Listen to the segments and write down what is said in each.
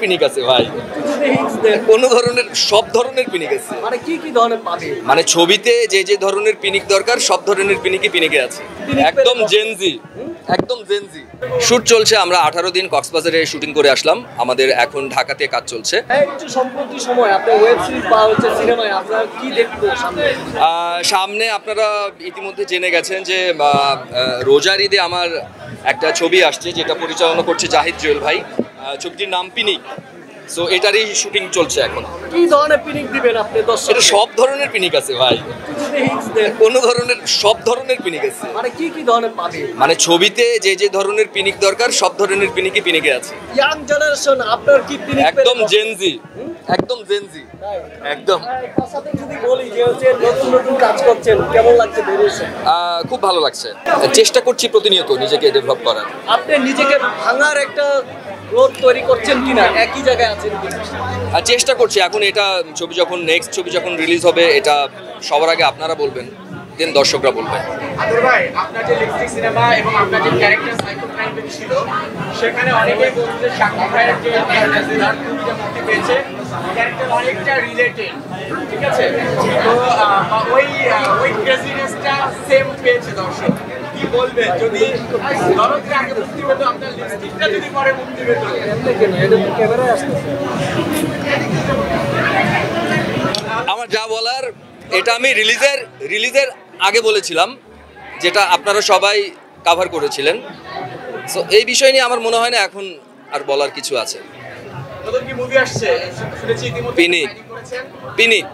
পিনিক আছে ভাই, কোন ধরনের সব ধরনের পিনিক আছে। মানে কি কি ধরনের পাবে? মানে ছবিতে যে যে ধরনের পিনিক দরকার সব ধরনের পিনিকই পিনিকে আছে। একদম জেনজি, একদম জেনজি। শুট চলছে, আমরা 18 দিন কক্সবাজারে শুটিং করে আসলাম, আমাদের এখন ঢাকাতে কাজ চলছে। একটু সম্প্রতি সময় আপনি ওয়েব সিরিজ বা হচ্ছে সিনেমায় আপনারা কি দেখতে সামনে? সামনে আপনারা ইতিমধ্যে জেনে গেছেন যে রোজার ঈদে আমার একটা ছবি আসছে, যেটা পরিচালনা করছে জাহিদ জুয়েল ভাই। ছবিটির নাম পিনিক। সো এটারই শুটিং চলছে এখন। কি ধরনের পিনিক দিবেন আপনি? এটা সব ধরনের পিনিক আছে ভাই, কোন ধরনের সব ধরনের পিনিক আছে। মানে কি কি ধরনের পাবে? মানে ছবিতে যে যে ধরনের পিনিক দরকার সব ধরনের পিনিকই পিনিকে আছে। ইয়াং জেনারেশন আপনার কি পিনিক? একদম জেনজি, একদম জেনজি, একদম। সাথে যদি বলি যে হচ্ছে নতুন নতুন কাজ করছেন, কেমন লাগছে ভেরিয়েশন? খুব ভালো লাগছে, চেষ্টা করছি প্রতিনিয়ত নিজেকে ডেভেলপ করার। আপনি নিজেকে ভাঙার একটা গ্রোথ তৈরি করছেন কিনা, একই জায়গায় আছেন কিনা? চেষ্টা করছি। এখন এটা ছবি যখন নেক্সট ছবি যখন রিলিজ হবে, এটা সবার আগে আপনারা বলবেন, দেন দর্শকরা বলবেন। আদর ভাই, আপনার যে লিপস্টিক সিনেমা এবং আপনার যে ক্যারেক্টার সাইকো ক্রাইম ছিল, সেখানে অনেকেই বলছে যে শাকিব ভাইয়ের যে ক্যারেক্টার মুক্তি পেয়েছে, ক্যারেক্টার অনেকটা রিলেটেড, ঠিক আছে? তো ওই ক্রেজিনেসটা সেম পেয়েছে দর্শক। কি বলবেন যদি দরদের আগে মুক্তি পেত, আপনার লিপস্টিকটা যদি পরে মুক্তি পেত? ক্যামেরায় আসতেছে। আমার যা বলার এটা আমি রিলিজের আগে বলেছিলাম, যেটা আপনারা সবাই কাভার করেছিলেন। সো এই বিষয় নিয়ে আমার মনে হয় না এখন আর বলার কিছু আছে। নতুন কি মুভি আসছে শুনেছি ইতিমধ্যে? পিনিক, পিনিক,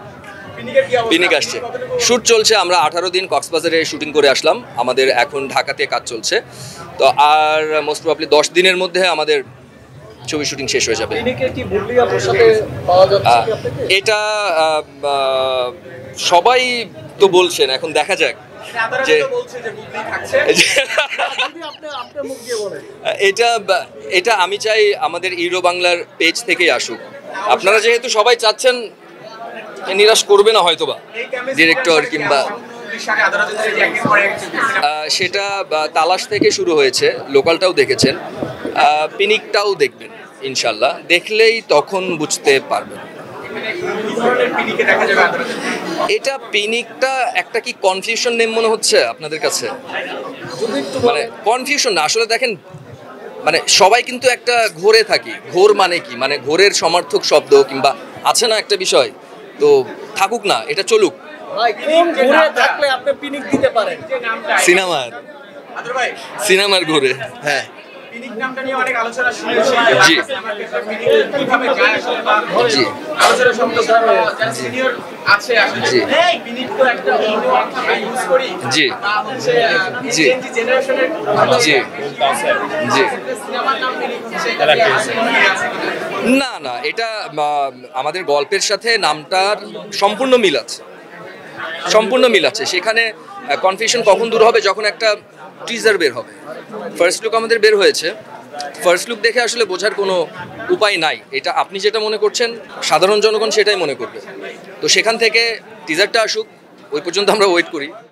পিনিক আসছে। শুট চলছে, আমরা 18 দিন কক্সবাজারে শুটিং করে আসলাম, আমাদের এখন ঢাকাতে কাজ চলছে। তো আর মোস্ট প্রবাবলি 10 দিনের মধ্যে আমাদের ছবি শুটিং শেষ হয়ে যাবে। এটা সবাই তো বলছেন, এখন দেখা যাক যে এটা আমি চাই আমাদের ইউরো বাংলার পেজ থেকেই আসুক। আপনারা যেহেতু সবাই চাচ্ছেন, নিরাশ করবে না হয়তোবা ডিরেক্টর কিংবা সেটা তালাশ থেকে শুরু হয়েছে, লোকালটাও দেখেছেন, পিনিকটাও দেখবেন ইনশাল্লাহ, দেখলেই তখন বুঝতে পারবেন। এটা পিনিকটা একটা কি কনফিউশন নেম মনে হচ্ছে আপনাদের কাছে? মানে কনফিউশন না, আসলে দেখেন, মানে সবাই কিন্তু একটা ঘোরে থাকি। ঘোর মানে কি? মানে ঘোরের সমার্থক শব্দ কিংবা আছে না একটা বিষয়, তো থাকুক না, এটা চলুক। সিনেমার ঘোরে, হ্যাঁ। পিনিক নামটা নিয়ে অনেক আলোচনা শুনেছি। জি, কিভাবে যায় আসলে, বা জি, আলোচনা সম্পর্কে যারা সিনিয়র আছে আসলে, জি, পিনিক তো একটা অন্য অর্থ আমরা ইউজ করি, জি, বা হচ্ছে জি, চেঞ্জ জেনারেশনের জি, জি। সিনেমার নাম পিনিক হচ্ছে, এটা কি আসলে আছে কিনা? না না, এটা আমাদের গল্পের সাথে নামটার সম্পূর্ণ মিল আছে, সম্পূর্ণ মিল আছে। সেখানে কনফিউশন কখন দূর হবে? যখন একটা টিজার বের হবে। ফার্স্ট লুক আমাদের বের হয়েছে, ফার্স্ট লুক দেখে আসলে বোঝার কোনো উপায় নাই। এটা আপনি যেটা মনে করছেন, সাধারণ জনগণ সেটাই মনে করবে। তো সেখান থেকে টিজারটা আসুক, ওই পর্যন্ত আমরা ওয়েট করি।